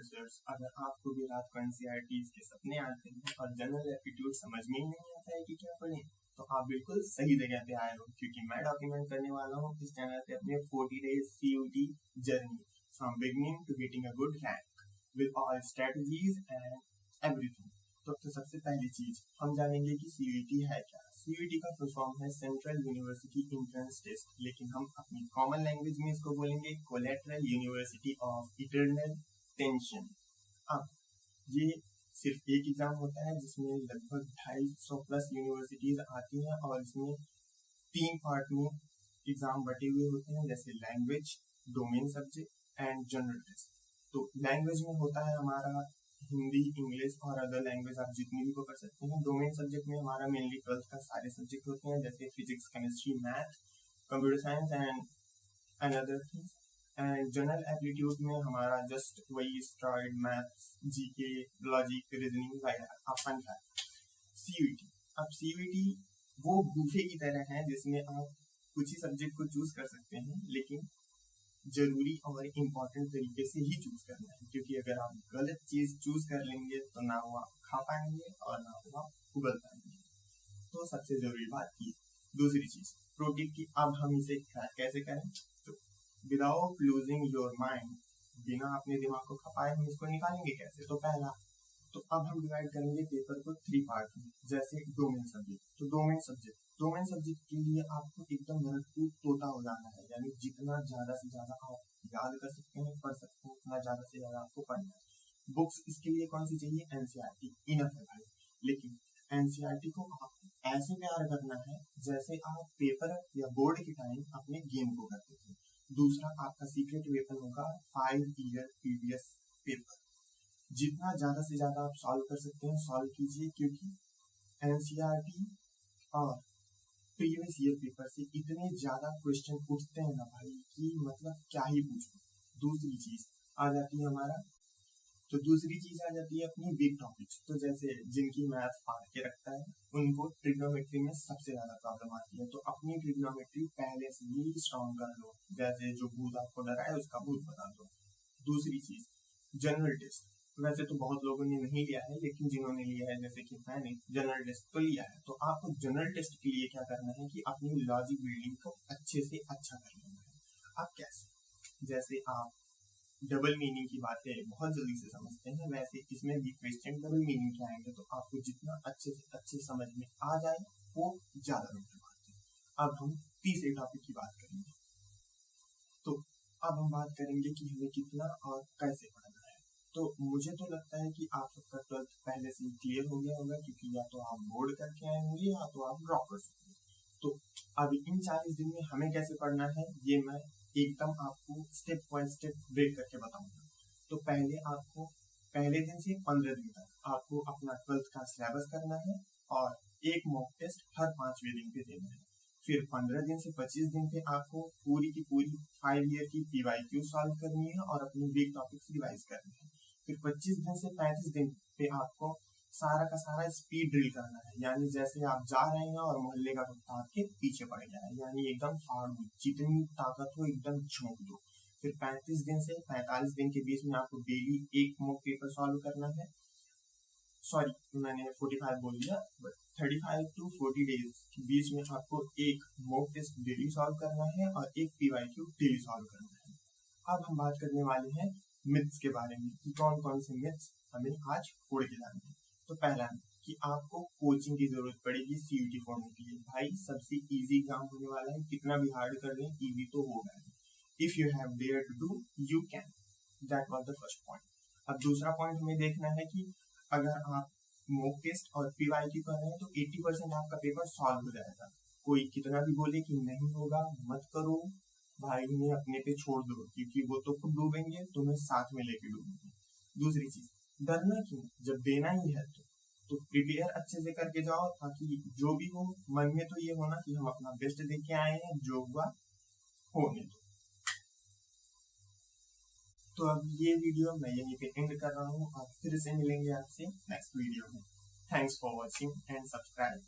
Users, अगर आपको भी रात को एनसीईआरटीज़ के सपने आते हैं और जनरल एप्टीट्यूड समझ में ही नहीं आता है कि क्या पढ़ें, तो आप बिल्कुल सही जगह पे आए हो, क्योंकि मैं डॉक्यूमेंट करने वाला हूँ इस चैनल पे अपने 40 days CUT journey from beginning to getting a good rank with all strategies and everything. तो सबसे पहली चीज हम जानेंगे कि सीयूटी है क्या। सीयूटी का फुल फॉर्म है सेंट्रल यूनिवर्सिटी एंट्रेंस टेस्ट, लेकिन हम अपनी कॉमन लैंग्वेज में इसको बोलेंगे collateral university of eternal tension. अब ये सिर्फ एक एग्जाम होता है जिसमें लगभग 250 प्लस यूनिवर्सिटीज आती हैं और इसमें 3 पार्ट में एग्जाम बटे हुए होते हैं, जैसे language, domain subject and general test. तो लैंग्वेज में होता है हमारा हिंदी, इंग्लिश और अदर लैंग्वेज आप जितनी भी को कर सकते हैं। डोमेन सब्जेक्ट में हमारा मेनली 12th का सारे सब्जेक्ट होते हैं, जैसे physics, chemistry, math, computer science and other things. And general aptitude में हमारा जस्ट वही statistics, maths, GK, logic, reasoning वगैरह अपन का। सीयूटी, अब सीयूटी वो बूफे की तरह है जिसमें आप कुछ ही सब्जेक्ट को चूज कर सकते हैं, लेकिन जरूरी और इम्पोर्टेंट तरीके से ही चूज करना है, क्योंकि अगर आप गलत चीज चूज कर लेंगे तो ना वो आप खा पाएंगे और ना वो आप उगल पाएंगे। तो सबसे जरूरी बात ये। दूसरी चीज प्रोटीन की, अब हम इसे क्रैक कैसे करें। तो विदाउट लूजिंग योर माइंड, बिना अपने दिमाग को खपाए हम इसको निकालेंगे कैसे। तो पहला, तो अब हम डिवाइड करेंगे पेपर को 3 पार्ट में, जैसे डोमेन सब्जेक्ट। तो डोमेन सब्जेक्ट के लिए आपको एकदम भरपूर तोता हो जाना है, यानी जितना ज्यादा से ज्यादा आप याद कर सकते हैं, पढ़ सकते हैं, उतना ज्यादा से ज्यादा आपको पढ़ना है। बुक्स इसके लिए कौन सी चाहिए, एनसीईआरटी इनफ है भाई। लेकिन एनसीईआरटी को आपको ऐसे प्यार करना है जैसे आप पेपर या बोर्ड के टाइम अपने गेम को करते थे। दूसरा, आपका सीक्रेट वेपन होगा 5 ईयर प्रीवियस पेपर। जितना ज्यादा से ज्यादा आप सॉल्व कर सकते हैं सॉल्व कीजिए, क्योंकि एनसीईआरटी और प्रीवियस ईयर पेपर से इतने ज्यादा क्वेश्चन उठते हैं ना भाई कि मतलब क्या ही पूछो। दूसरी चीज आ जाती है अपनी बिग टॉपिक्स। तो जैसे जिनकी मैथ फाड़ के रखता है उनको ट्रिग्नोमेट्री में सबसे ज्यादा प्रॉब्लम आती है, तो अपनी ट्रिग्नोमेट्री पहले से ही स्ट्रॉन्ग कर लो, जैसे जो भूत आपको डरा है उसका भूत बता दो। दूसरी चीज जनरल टेस्ट। वैसे तो बहुत लोगों ने नहीं लिया है, लेकिन जिन्होंने लिया है जैसे कि मैंने जनरल टेस्ट तो लिया है, तो आपको जनरल टेस्ट के लिए क्या करना है कि अपनी लॉजिक बिल्डिंग को अच्छे से अच्छा कर लेना है। आप कैसे, जैसे आप डबल मीनिंग की बातें बहुत जल्दी से समझते हैं, वैसे इसमें भी क्वेश्चन डबल मीनिंग के आएंगे, तो आपको जितना अच्छे से अच्छे समझ में आ जाए वो ज्यादा बेटर बात है। अब हम तीसरे टॉपिक की बात करेंगे। तो अब हम बात करेंगे कि हमें कितना और कैसे पढ़ना है। तो मुझे तो लगता है कि आप सबका 12th पहले से क्लियर हो गया होगा, क्योंकि या तो आप बोर्ड करके आए होंगे या तो आप ड्रॉप कर सकते हैं। तो अब इन 40 दिन में हमें कैसे पढ़ना है ये मैं एकदम आपको स्टेप बाय स्टेप ब्रेक करके बताऊंगा। तो पहले दिन से 15 दिन तक आपको अपना 12th का सिलेबस करना है और एक मॉक टेस्ट हर 5वें दिन पे देना है। फिर 15 दिन से 25 दिन पे आपको पूरी की पूरी 5 ईयर की पीवाईक्यू सॉल्व करनी है और अपनी बिग टॉपिक्स रिवाइज करनी है। फिर 25 दिन से 35 दिन पे आपको सारा का सारा स्पीड ड्रिल करना है, यानी जैसे आप जा रहे हैं और मोहल्ले का कुत्ता आपके पीछे पड़ गया है, यानी एकदम फाड़ दो, जितनी ताकत हो एकदम झोंक दो। फिर 35 दिन से 45 दिन के बीच में आपको डेली एक मॉक पेपर सॉल्व करना है। सॉरी मैंने 45 बोल दिया, बट 35 to 40 डेज के बीच में आपको एक मॉक टेस्ट डेली सॉल्व करना है और एक पीवाईक्यू डेली सॉल्व करना है। अब हम बात करने वाले हैं मिथ्स के बारे में कि कौन कौन से मिथ्स हमें आज फोड़ के लाने हैं। तो पहला कि आपको कोचिंग की जरूरत पड़ेगी सीयूटी फोड़ने के लिए। भाई सबसे इजी एग्जाम होने वाला है, कितना भी हार्ड कर लें इजी तो होगा। If you have dare to do you can, that was the first point. अब दूसरा पॉइंट हमें देखना है कि अगर आप मॉक टेस्ट और पीवाईक्यू कर रहे हैं तो 80% आपका पेपर सॉल्व हो जाएगा। कोई कितना भी बोले कि नहीं होगा मत करो भाई, ने अपने पे छोड़ दो, क्योंकि वो तो खुद डूबेंगे, तुम्हें साथ में लेके डूबेंगे। दूसरी चीज, डरना क्यों, जब देना ही है तो प्रिपेयर अच्छे से करके जाओ, ताकि जो भी हो मन में तो ये होना कि हम अपना बेस्ट दे के आए हैं, जो हुआ होने दो। तो अब ये वीडियो मैं यहीं पे एंड कर रहा हूँ, आप फिर से मिलेंगे आपसे नेक्स्ट वीडियो में। Thanks for watching and subscribe.